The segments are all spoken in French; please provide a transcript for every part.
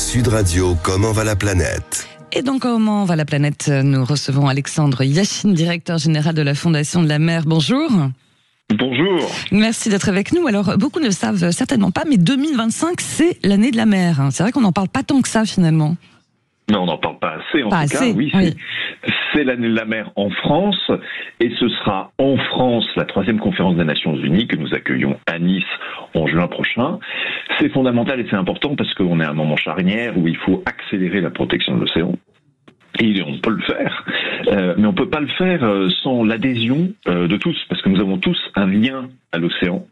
Sud Radio, comment va la planète ? Et donc, comment va la planète ? Nous recevons Alexandre Yachine, directeur général de la Fondation de la Mer. Bonjour. Bonjour. Merci d'être avec nous. Alors, beaucoup ne le savent certainement pas, mais 2025, c'est l'année de la mer. C'est vrai qu'on n'en parle pas tant que ça, finalement. Non, on n'en parle pas assez, en tout cas. Oui, c'est l'année de la mer en France, et ce sera en France la 3e conférence des Nations Unies que nous accueillons à Nice en juin prochain. C'est fondamental et c'est important parce qu'on est à un moment charnière où il faut accélérer la protection de l'océan. Et on peut le faire, mais on peut pas le faire sans l'adhésion de tous, parce que nous avons tous un lien à l'océan.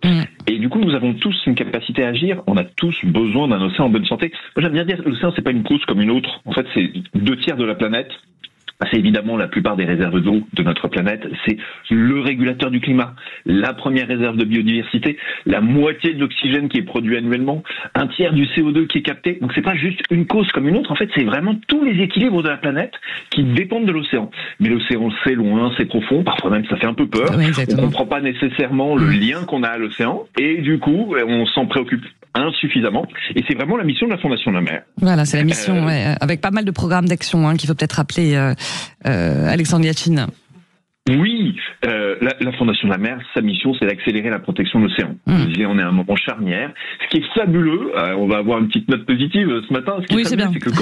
Et du coup, nous avons tous une capacité à agir. On a tous besoin d'un océan en bonne santé. Moi, j'aime bien dire que l'océan, c'est pas une cause comme une autre. En fait, c'est 2/3 de la planète. C'est évidemment la plupart des réserves d'eau de notre planète. C'est le régulateur du climat, la première réserve de biodiversité, la moitié de l'oxygène qui est produit annuellement, 1/3 du CO2 qui est capté. Donc c'est pas juste une cause comme une autre. En fait, c'est vraiment tous les équilibres de la planète qui dépendent de l'océan. Mais l'océan, c'est loin, c'est profond. Parfois même, ça fait un peu peur. Oui, on comprend pas nécessairement le lien qu'on a à l'océan. Et du coup, on s'en préoccupe insuffisamment. Et c'est vraiment la mission de la Fondation de la Mer. Voilà, c'est la mission, avec pas mal de programmes d'action qu'il faut peut-être rappeler, Alexandre Yachine. Oui, la Fondation de la Mer, sa mission, c'est d'accélérer la protection de l'océan. Je disais, on est à un moment charnière. Ce qui est fabuleux, on va avoir une petite note positive ce matin. Ce qui est fabuleux, c'est que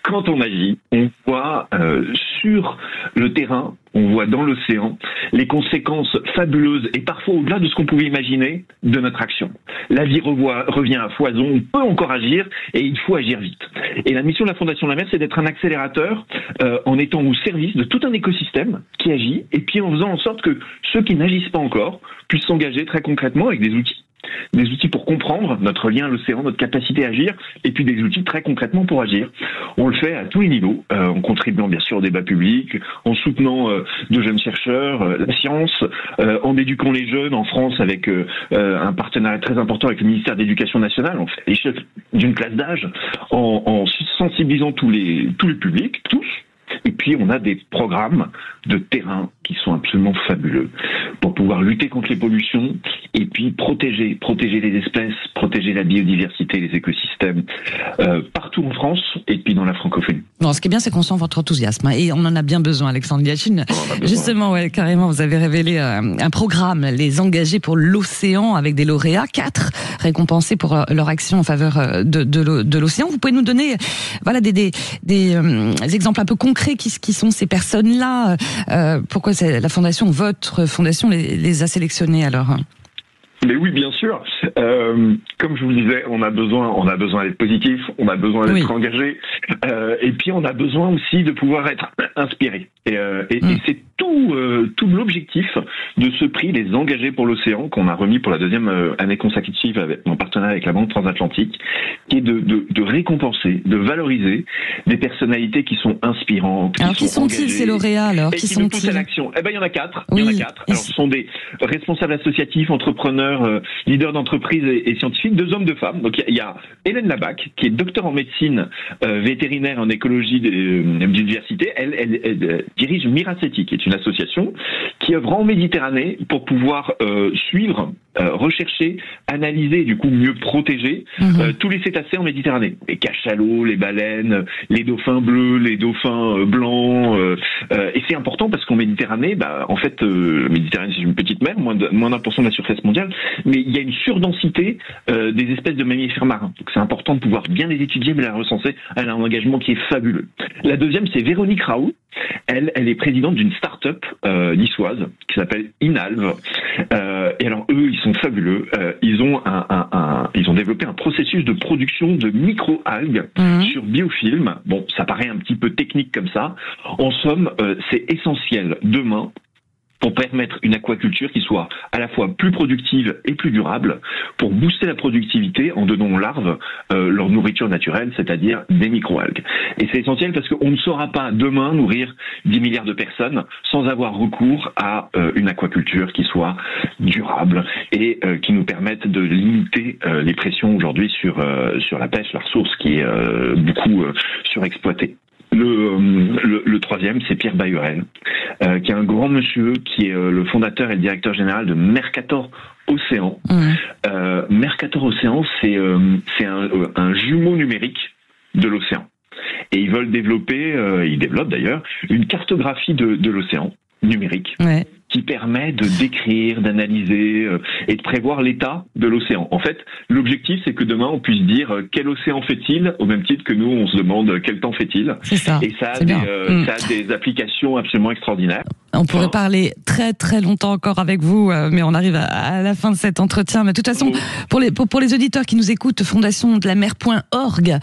quand on agit, on voit sur le terrain, on voit dans l'océan les conséquences fabuleuses et parfois au-delà de ce qu'on pouvait imaginer de notre action. La vie revient à foison, on peut encore agir et il faut agir vite. Et la mission de la Fondation de la Mer, c'est d'être un accélérateur en étant au service de tout un écosystème qui agit et puis en faisant en sorte que ceux qui n'agissent pas encore puissent s'engager très concrètement avec des outils. Des outils pour comprendre notre lien à l'océan, notre capacité à agir, et puis des outils très concrètement pour agir. On le fait à tous les niveaux, en contribuant bien sûr au débat public, en soutenant de jeunes chercheurs, la science, en éduquant les jeunes en France avec un partenariat très important avec le ministère de l'Éducation nationale. On fait l'échelle d'une classe d'âge, en sensibilisant tous les publics, tous. Et puis on a des programmes de terrain qui sont absolument fabuleux pour pouvoir lutter contre les pollutions et puis protéger les espèces, protéger la biodiversité, les écosystèmes partout en France et puis dans la francophonie. Bon, ce qui est bien, c'est qu'on sent votre enthousiasme et on en a bien besoin, Alexandre Yachine. Justement, carrément, vous avez révélé un programme, les engagés pour l'océan, avec des lauréats, 4 récompensés pour leur action en faveur de l'océan. Vous pouvez nous donner, des exemples un peu concrets qui sont ces personnes-là. Pourquoi la fondation, votre fondation, les a sélectionnés alors ? Mais oui, bien sûr. Comme je vous le disais, on a besoin d'être positif, on a besoin d'être engagé, et puis on a besoin aussi de pouvoir être inspiré. Et c'est tout l'objectif de ce prix, les engagés pour l'océan, qu'on a remis pour la 2e année consécutive en partenariat avec la Banque Transatlantique, qui est de récompenser, de valoriser des personnalités qui sont inspirantes. Alors qui sont-ils ces lauréats alors ? Qui sont-ils à l'action ? Il y en a 4. Il y en a 4. Alors ce sont des responsables associatifs, entrepreneurs, leaders d'entreprise et scientifiques, 2 hommes, 2 femmes. Donc il y a Hélène Labac, qui est docteur en médecine vétérinaire en écologie de biodiversité. Elle dirige Miraceti, qui est une association qui œuvre en Méditerranée pour pouvoir suivre, rechercher, analyser, du coup mieux protéger tous les cétacés en Méditerranée. Les cachalots, les baleines, les dauphins bleus, les dauphins blancs. Et c'est important parce qu'en Méditerranée, la Méditerranée c'est une petite mer, moins d'1% de la surface mondiale, mais il y a une surdensité des espèces de mammifères marins. Donc c'est important de pouvoir bien les étudier, mais la recenser. Elle a un engagement qui est fabuleux. La deuxième, c'est Véronique Raoult. Elle est présidente d'une start-up niçoise qui s'appelle Inalve. Et alors eux, ils sont fabuleux. Ils ont développé un processus de production de micro-algues sur biofilm. Bon, ça paraît un petit peu technique comme ça. En somme, c'est essentiel demain pour permettre une aquaculture qui soit à la fois plus productive et plus durable, pour booster la productivité en donnant aux larves leur nourriture naturelle, c'est-à-dire des microalgues. Et c'est essentiel parce qu'on ne saura pas demain nourrir 10 milliards de personnes sans avoir recours à une aquaculture qui soit durable et qui nous permette de limiter les pressions aujourd'hui sur la pêche, la ressource qui est beaucoup surexploitée. Le troisième, c'est Pierre Bayerel, qui est un grand monsieur, qui est le fondateur et le directeur général de Mercator Océan. Mercator Océan, c'est un jumeau numérique de l'océan. Et ils veulent développer, ils développent d'ailleurs, une cartographie de l'océan numérique. Ouais. Qui permet de décrire, d'analyser et de prévoir l'état de l'océan. En fait, l'objectif, c'est que demain, on puisse dire quel océan fait-il, au même titre que nous, on se demande quel temps fait-il. C'est ça. Et ça a des applications absolument extraordinaires. On pourrait parler très très longtemps encore avec vous, mais on arrive à la fin de cet entretien. Mais de toute façon, pour les auditeurs qui nous écoutent, fondationdelamer.org,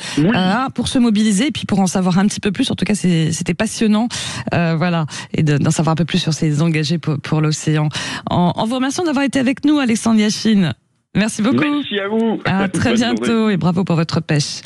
pour se mobiliser, puis pour en savoir un petit peu plus, en tout cas c'était passionnant, voilà, et d'en savoir un peu plus sur ces engagés pour l'océan. En vous remerciant d'avoir été avec nous, Alexandre Yachine. Merci beaucoup. Merci à vous. À très bientôt et bravo pour votre pêche.